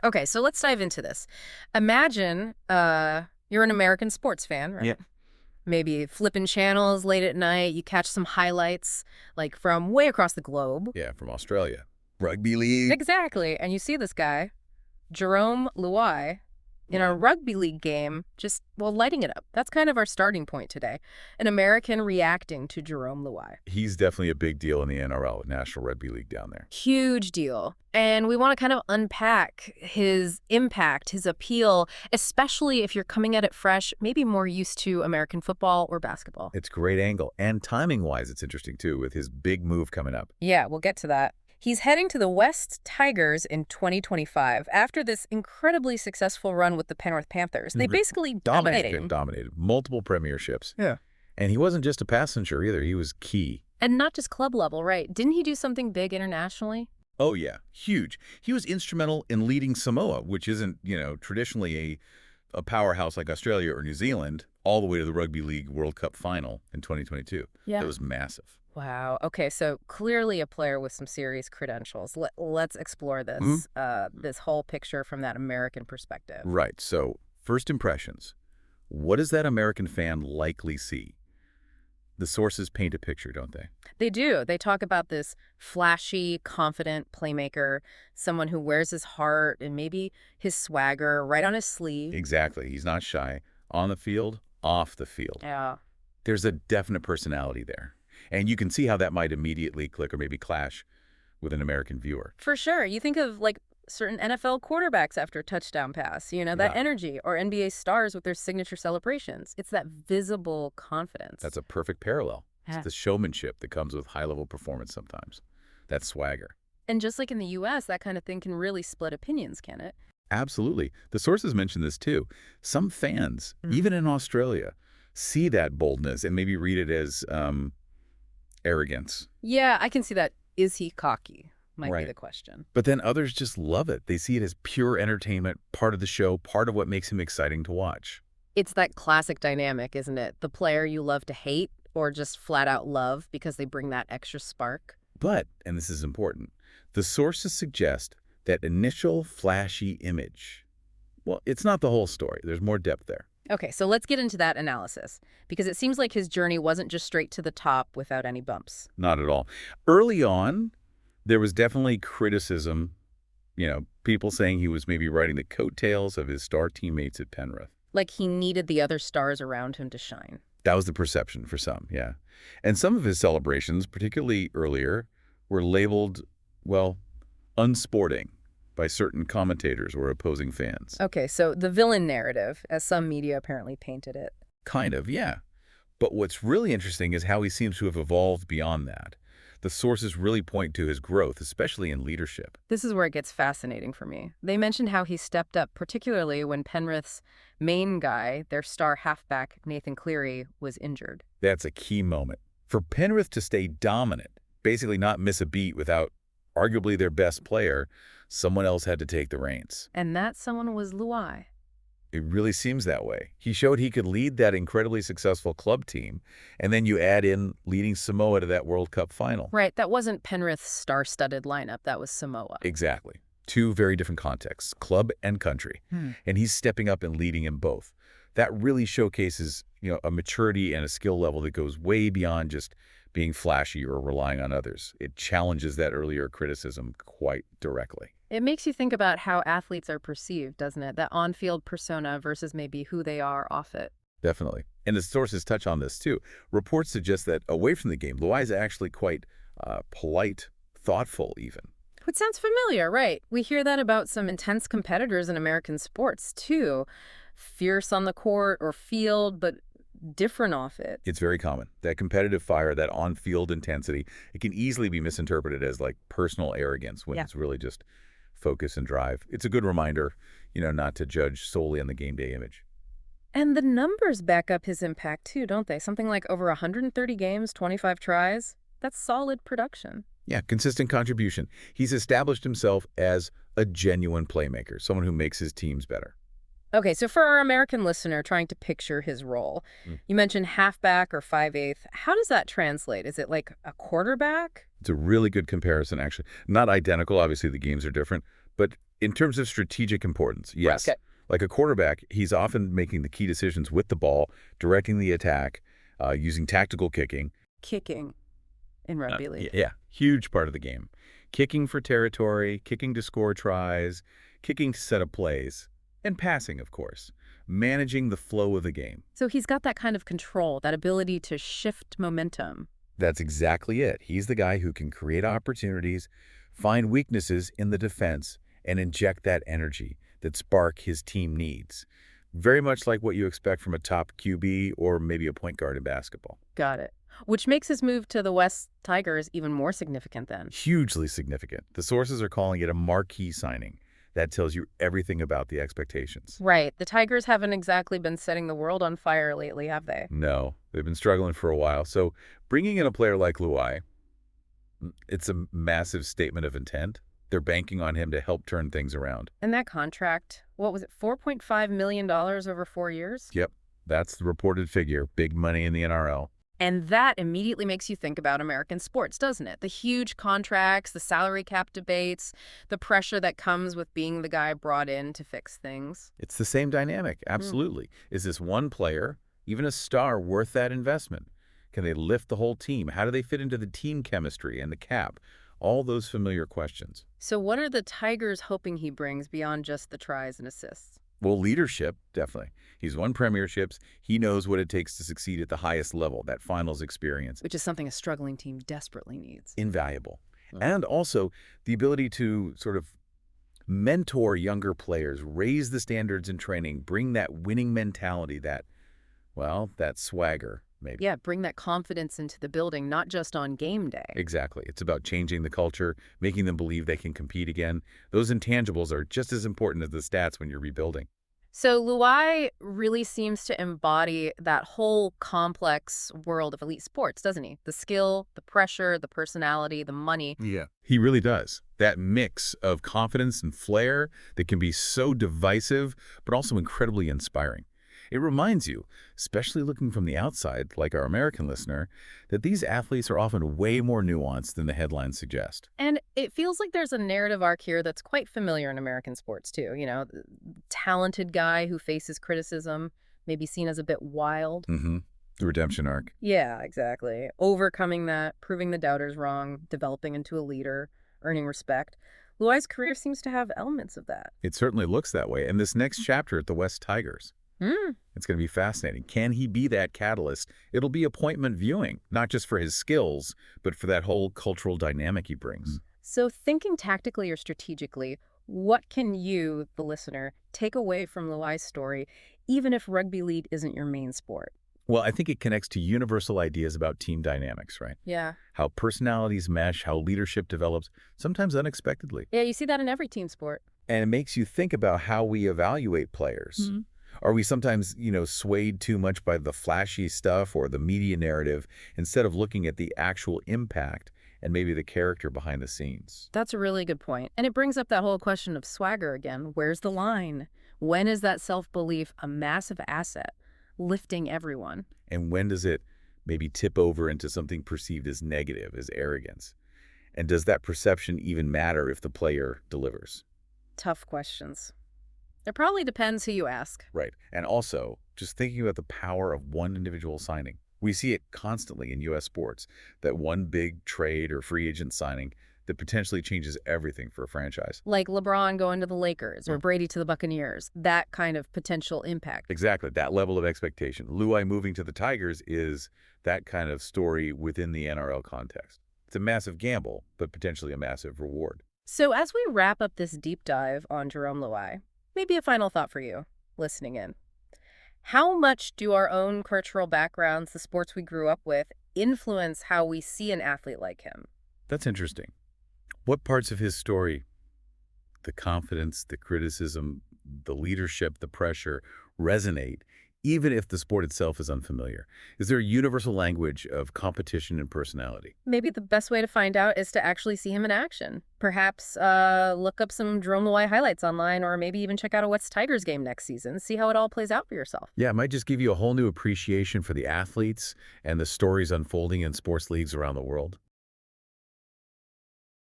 Okay, so let's dive into this. Imagine you're an American sports fan, right? Yeah. Maybe flipping channels late at night, you catch some highlights, like from way across the globe. Yeah, from Australia. Rugby league. Exactly. And you see this guy, Jerome Luai, in a rugby league game, just, well, lighting it up. That's kind of our starting point today. An American reacting to Jerome Luai. He's definitely a big deal in the NRL, National Rugby League down there. Huge deal. And we want to kind of unpack his impact, his appeal, especially if you're coming at it fresh, maybe more used to American football or basketball. It's a great angle. And timing-wise, it's interesting, too, with his big move coming up. Yeah, we'll get to that. He's heading to the West Tigers in 2025 after this incredibly successful run with the Penrith Panthers. They basically dominated him. Dominated. Multiple premierships. Yeah. And he wasn't just a passenger either. He was key. And not just club level, right? Didn't he do something big internationally? Oh, yeah. Huge. He was instrumental in leading Samoa, which isn't, traditionally a powerhouse like Australia or New Zealand, all the way to the Rugby League World Cup final in 2022. Yeah. That was massive. Wow. Okay, so clearly a player with some serious credentials. Let's explore this, this whole picture from that American perspective. Right. So, first impressions. What does that American fan likely see? The sources paint a picture, don't they? They do. They talk about this flashy, confident playmaker, someone who wears his heart and maybe his swagger right on his sleeve. Exactly. He's not shy. On the field, off the field. Yeah. There's a definite personality there. And you can see how that might immediately click or maybe clash with an American viewer. For sure. You think of like certain NFL quarterbacks after a touchdown pass, that energy, or NBA stars with their signature celebrations. It's that visible confidence. That's a perfect parallel. It's the showmanship that comes with high-level performance sometimes. That swagger. And just like in the U.S., that kind of thing can really split opinions, can it? Absolutely. The sources mention this too. Some fans, even in Australia, see that boldness and maybe read it as arrogance. Yeah, I can see that. Is he cocky? Might be the question. But then others just love it. They see it as pure entertainment, part of the show, part of what makes him exciting to watch. It's that classic dynamic, isn't it? The player you love to hate or just flat out love because they bring that extra spark. But, and this is important, the sources suggest that initial flashy image, well, it's not the whole story. There's more depth there. Okay, so let's get into that analysis, because it seems like his journey wasn't just straight to the top without any bumps. Not at all. Early on, there was definitely criticism, people saying he was maybe riding the coattails of his star teammates at Penrith. Like he needed the other stars around him to shine. That was the perception for some, yeah. And some of his celebrations, particularly earlier, were labeled, well, unsporting by certain commentators or opposing fans. Okay, so the villain narrative, as some media apparently painted it. Kind of, yeah. But what's really interesting is how he seems to have evolved beyond that. The sources really point to his growth, especially in leadership. This is where it gets fascinating for me. They mentioned how he stepped up, particularly when Penrith's main guy, their star halfback, Nathan Cleary, was injured. That's a key moment. For Penrith to stay dominant, basically not miss a beat without arguably their best player, someone else had to take the reins. And that someone was Luai. It really seems that way. He showed he could lead that incredibly successful club team, and then you add in leading Samoa to that World Cup final. Right, that wasn't Penrith's star-studded lineup, that was Samoa. Exactly. Two very different contexts, club and country. And he's stepping up and leading in both. That really showcases, a maturity and a skill level that goes way beyond just being flashy or relying on others. It challenges that earlier criticism quite directly. It makes you think about how athletes are perceived, doesn't it? That on-field persona versus maybe who they are off it. Definitely. And the sources touch on this, too. Reports suggest that away from the game, Luai is actually quite polite, thoughtful even. Which sounds familiar, right? We hear that about some intense competitors in American sports, too. Fierce on the court or field, but different off it. It's very common. That competitive fire, that on-field intensity, it can easily be misinterpreted as like personal arrogance when it's really just focus and drive. It's a good reminder, not to judge solely on the game day image. And the numbers back up his impact too, don't they? Something like over 130 games, 25 tries. That's solid production. Yeah, consistent contribution. He's established himself as a genuine playmaker, someone who makes his teams better. Okay, so for our American listener trying to picture his role, you mentioned halfback or 5/8. How does that translate? Is it like a quarterback? It's a really good comparison, actually. Not identical. Obviously, the games are different. But In terms of strategic importance, Right, yes. okay. Like a quarterback, he's often making the key decisions with the ball, directing the attack, using tactical kicking. Kicking in rugby league. Yeah, huge part of the game. Kicking for territory, kicking to score tries, kicking to set up plays, and passing, of course. Managing the flow of the game. So he's got that kind of control, that ability to shift momentum. That's exactly it. He's the guy who can create opportunities, find weaknesses in the defense, and inject that energy, that spark his team needs. Very much like what you expect from a top QB or maybe a point guard in basketball. Got it. Which makes his move to the West Tigers even more significant then. Hugely significant. The sources are calling it a marquee signing. That tells you everything about the expectations. Right. The Tigers haven't exactly been setting the world on fire lately, have they? No, they've been struggling for a while. So bringing in a player like Luai, it's a massive statement of intent. They're banking on him to help turn things around. And that contract, what was it, $4.5 million over 4 years? Yep, that's the reported figure. Big money in the NRL. And that immediately makes you think about American sports, doesn't it? The huge contracts, the salary cap debates, the pressure that comes with being the guy brought in to fix things. It's the same dynamic, absolutely. Is this one player, even a star, worth that investment? Can they lift the whole team? How do they fit into the team chemistry and the cap? All those familiar questions. So what are the Tigers hoping he brings beyond just the tries and assists? Well, leadership, definitely. He's won premierships. He knows what it takes to succeed at the highest level, that finals experience. Which is something a struggling team desperately needs. Invaluable. And also the ability to sort of mentor younger players, raise the standards in training, bring that winning mentality, that swagger, maybe. Yeah, bring that confidence into the building, not just on game day. Exactly. It's about changing the culture, making them believe they can compete again. Those intangibles are just as important as the stats when you're rebuilding. So Luai really seems to embody that whole complex world of elite sports, doesn't he? The skill, the pressure, the personality, the money. Yeah. He really does. That mix of confidence and flair that can be so divisive, but also incredibly inspiring. It reminds you, especially looking from the outside, like our American listener, that these athletes are often way more nuanced than the headlines suggest. And it feels like there's a narrative arc here that's quite familiar in American sports, too. You know, the talented guy who faces criticism, maybe seen as a bit wild. The redemption arc. Yeah, exactly. Overcoming that, proving the doubters wrong, developing into a leader, earning respect. Luai's career seems to have elements of that. It certainly looks that way. And this next chapter at the West Tigers, it's going to be fascinating. Can he be that catalyst? It'll be appointment viewing, not just for his skills, but for that whole cultural dynamic he brings. So thinking tactically or strategically, what can you, the listener, take away from Luai's story, even if rugby league isn't your main sport? Well, I think it connects to universal ideas about team dynamics, right? Yeah. How personalities mesh, how leadership develops, sometimes unexpectedly. Yeah, you see that in every team sport. And it makes you think about how we evaluate players. Are we sometimes, swayed too much by the flashy stuff or the media narrative instead of looking at the actual impact and maybe the character behind the scenes? That's a really good point. And it brings up that whole question of swagger again. Where's the line? When is that self-belief a massive asset, lifting everyone? And when does it maybe tip over into something perceived as negative, as arrogance? And does that perception even matter if the player delivers? Tough questions. It probably depends who you ask. Right. And also, just thinking about the power of one individual signing. We see it constantly in U.S. sports, that one big trade or free agent signing that potentially changes everything for a franchise. Like LeBron going to the Lakers or Brady to the Buccaneers, that kind of potential impact. Exactly, that level of expectation. Luai moving to the Tigers is that kind of story within the NRL context. It's a massive gamble, but potentially a massive reward. So as we wrap up this deep dive on Jerome Luai, maybe a final thought for you, listening in. How much do our own cultural backgrounds, the sports we grew up with, influence how we see an athlete like him? That's interesting. What parts of his story, the confidence, the criticism, the leadership, the pressure, resonate, even if the sport itself is unfamiliar? Is there a universal language of competition and personality? Maybe the best way to find out is to actually see him in action. Perhaps look up some Jerome Luai highlights online, or maybe even check out a West Tigers game next season. See how it all plays out for yourself. Yeah, it might just give you a whole new appreciation for the athletes and the stories unfolding in sports leagues around the world.